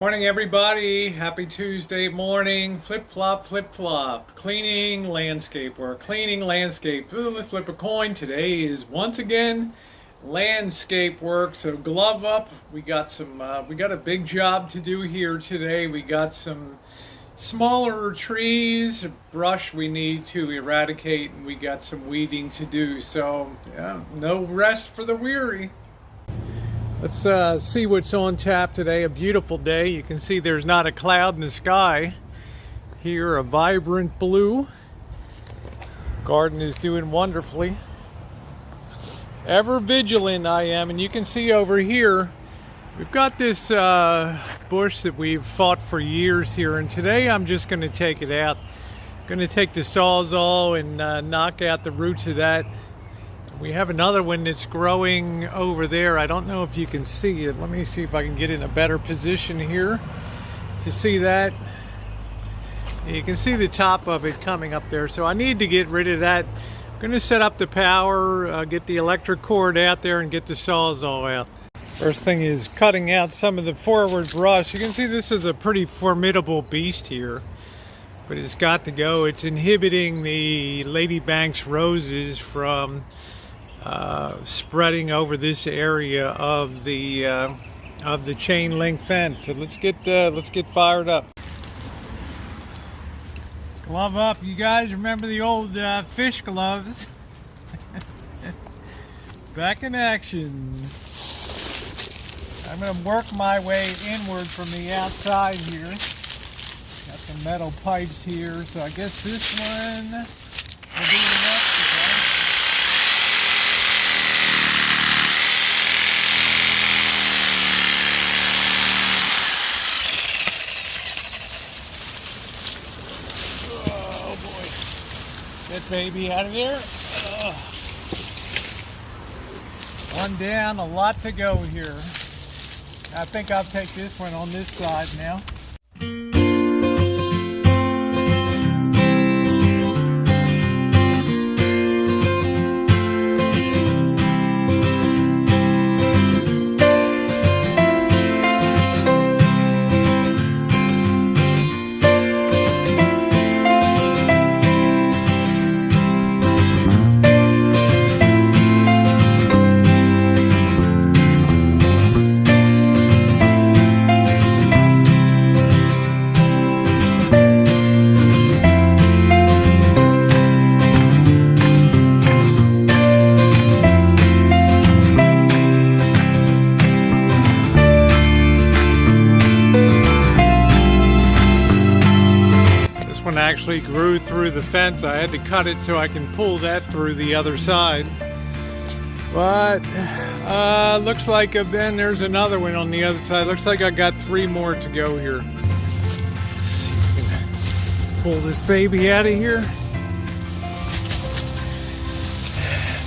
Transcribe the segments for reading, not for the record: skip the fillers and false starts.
Morning, everybody. Happy Tuesday morning. Flip flop, flip flop. Cleaning landscape work. Cleaning landscape. Ooh, let's flip a coin. Today is once again landscape work. So glove up. We got a big job to do here today. We got some smaller trees, brush we need to eradicate, and we got some weeding to do. So yeah, no rest for the weary. Let's see what's on tap today. A beautiful day. You can see there's not a cloud in the sky. Here, a vibrant blue. Garden is doing wonderfully. Ever vigilant I am, and you can see over here, we've got this bush that we've fought for years here, and today I'm just going to take it out. I'm going to take the Sawzall and knock out the roots of that. We have another one that's growing over there. I don't know if you can see it. Let me see if I can get in a better position here to see that. You can see the top of it coming up there. So I need to get rid of that. I'm going to set up the power, get the electric cord out there, and get the Sawzall out. First thing is cutting out some of the forward brush. You can see this is a pretty formidable beast here, but it's got to go. It's inhibiting the Ladybank's roses from spreading over this area of the chain link fence. So let's get fired up. Glove up. You guys remember the old fish gloves? Back in action. I'm going to work my way inward from the outside here. Got some metal pipes here, so I guess this one will be enough. Get baby out of there. One down, a lot to go here. I think I'll take this one on this side now. Actually grew through the fence. I had to cut it so I can pull that through the other side. But looks like then there's another one on the other side. Looks like I got 3 more to go here. Let's see if I can pull this baby out of here.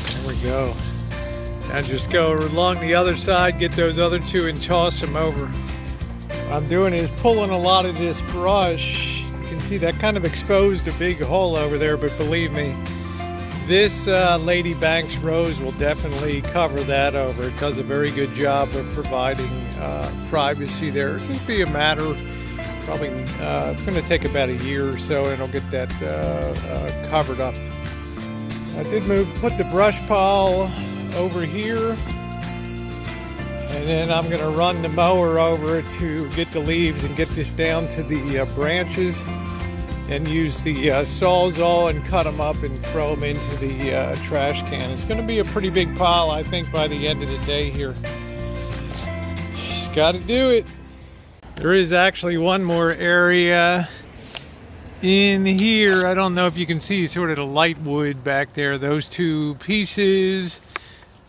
There we go. Now just go along the other side, get those other 2 and toss them over. What I'm doing is pulling a lot of this brush. See, that kind of exposed a big hole over there, but believe me, this Ladybank's rose will definitely cover that over. It does a very good job of providing privacy there. It'll just be a matter, probably it's going to take about a year or so, and it'll get that covered up. I did put the brush pile over here, and then I'm going to run the mower over it to get the leaves and get this down to the branches, and use the Sawzall and cut them up and throw them into the trash can. It's going to be a pretty big pile, I think, by the end of the day here. Just got to do it. There is actually one more area in here. I don't know if you can see sort of the light wood back there. Those 2 pieces.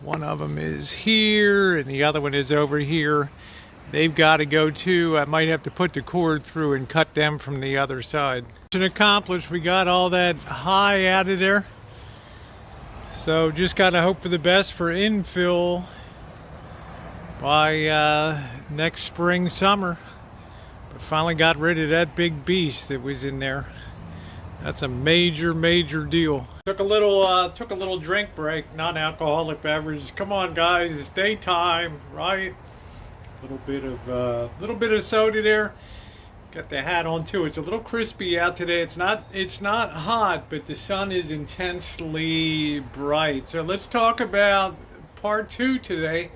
One of them is here, and the other one is over here. They've got to go too. I might have to put the cord through and cut them from the other side. Mission accomplished. We got all that high out of there. So just got to hope for the best for infill by next spring, summer. But finally got rid of that big beast that was in there. That's a major deal. Took a little drink break, non-alcoholic beverages. Come on, guys, it's daytime, right? Little bit of soda there. Got the hat on too. It's a little crispy out today. It's not hot, but the sun is intensely bright. So let's talk about part 2 today.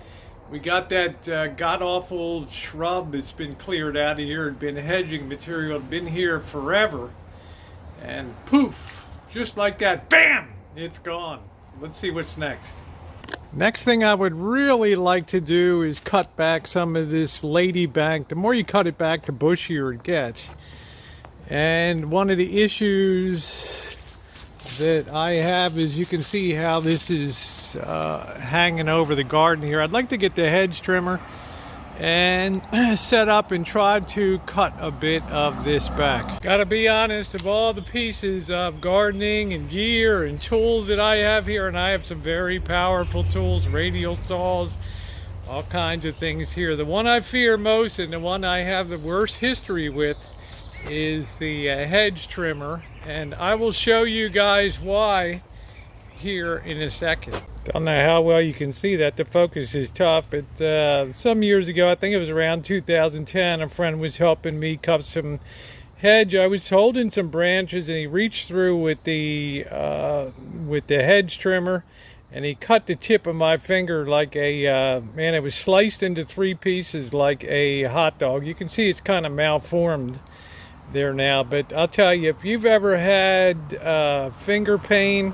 We got that god-awful shrub that's been cleared out of here. It's been hedging material. It's been here forever. And poof, just like that, bam, it's gone. Let's see what's next. Next thing I would really like to do is cut back some of this ladybank. The more you cut it back, the bushier it gets. And one of the issues that I have is you can see how this is hanging over the garden here. I'd like to get the hedge trimmer and set up and try to cut a bit of this back. Gotta be honest, of all the pieces of gardening and gear and tools that I have here, and I have some very powerful tools, radial saws, all kinds of things here. The one I fear most and the one I have the worst history with is the hedge trimmer, and I will show you guys why here in a second. Don't know how well you can see that. The focus is tough, but some years ago, I think it was around 2010, a friend was helping me cut some hedge. I was holding some branches and he reached through with the hedge trimmer and he cut the tip of my finger like a man, it was sliced into 3 pieces like a hot dog. You can see it's kind of malformed there now, but I'll tell you, if you've ever had finger pain,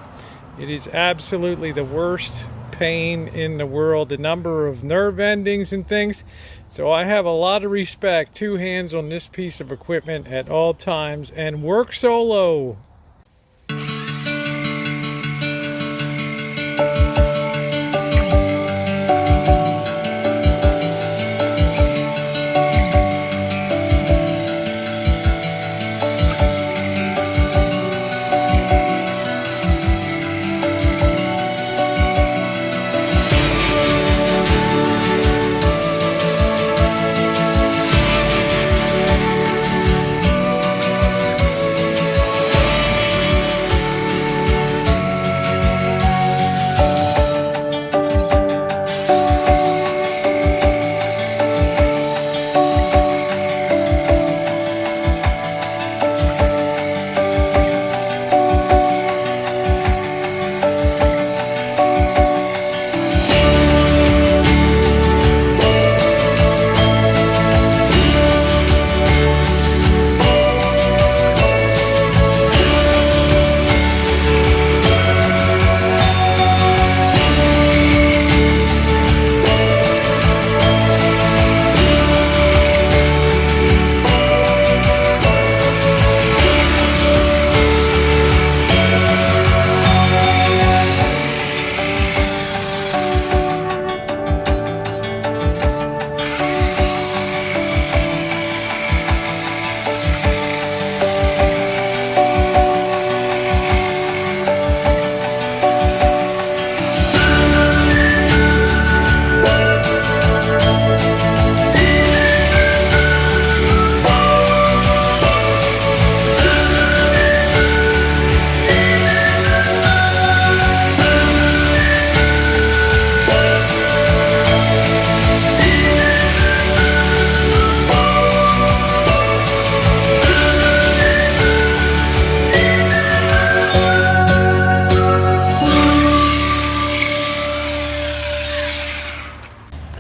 it is absolutely the worst pain in the world. The number of nerve endings and things. So I have a lot of respect, 2 hands on this piece of equipment at all times, and work solo.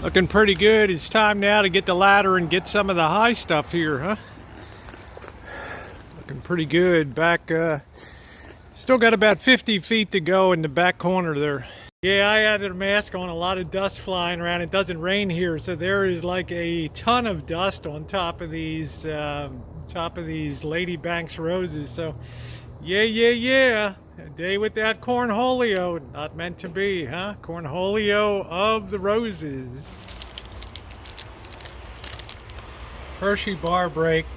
Looking pretty good. It's time now to get the ladder and get some of the high stuff here, huh? Looking pretty good. Back, still got about 50 feet to go in the back corner there. Yeah, I had a mask on, a lot of dust flying around. It doesn't rain here, so there is like a ton of dust on top of these Lady Banks roses. So, yeah. A day without cornholio, not meant to be, huh? Cornholio of the roses. Hershey bar break,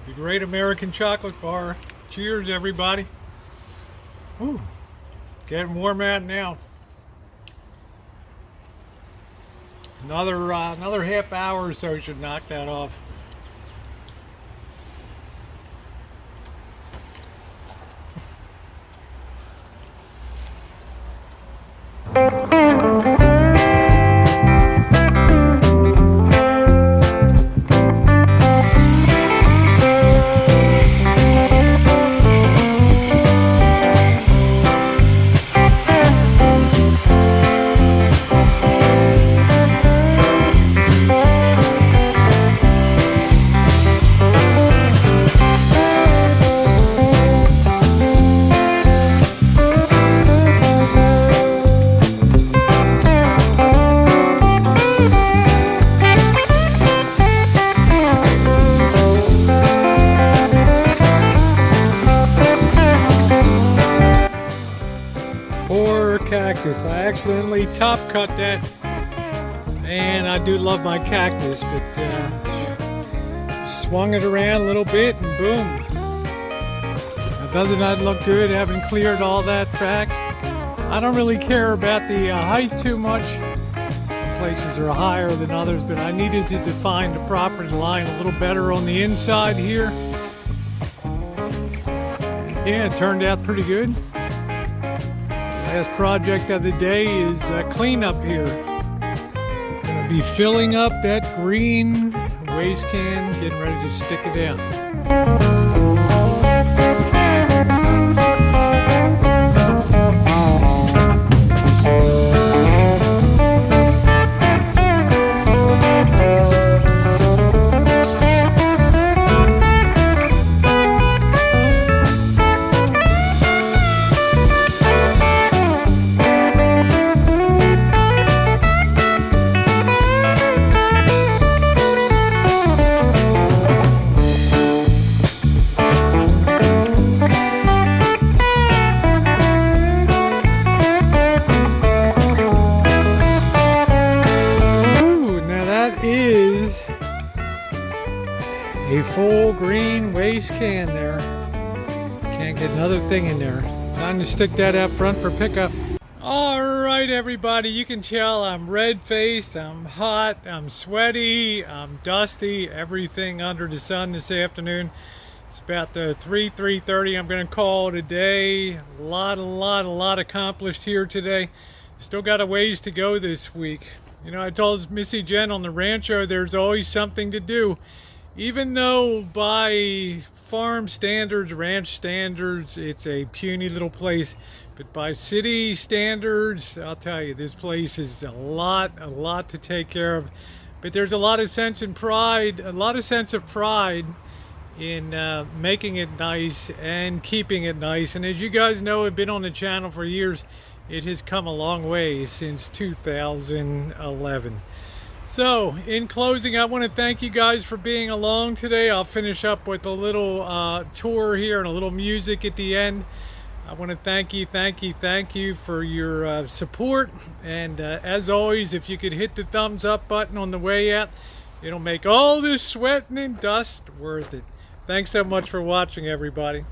the great American chocolate bar. Cheers, everybody. Whew. Getting warm out now. Another half hour or so should knock that off. cactus. I accidentally top cut that, and I do love my cactus, but swung it around a little bit and boom. Now, doesn't that look good? Having cleared all that back. I don't really care about the height too much. Some places are higher than others, but I needed to define the property line a little better on the inside here. Yeah, it turned out pretty good. Last project of the day is cleanup here. Gonna be filling up that green waste can, getting ready to stick it out. A full green waste can there. Can't get another thing in there. Time to stick that out front for pickup. Alright everybody, you can tell I'm red-faced, I'm hot, I'm sweaty, I'm dusty, everything under the sun this afternoon. It's about the 3:30. I'm going to call it a day. A lot accomplished here today. Still got a ways to go this week. You know, I told Missy Jen on the Rancho there's always something to do. Even though by farm standards, ranch standards, it's a puny little place, but by city standards, I'll tell you, this place is a lot to take care of. But there's a lot of sense of pride in making it nice and keeping it nice. And as you guys know, I've been on the channel for years. It has come a long way since 2011. So, in closing, I want to thank you guys for being along today. I'll finish up with a little tour here and a little music at the end. I want to thank you for your support. And as always, if you could hit the thumbs up button on the way out, it'll make all this sweating and dust worth it. Thanks so much for watching, everybody.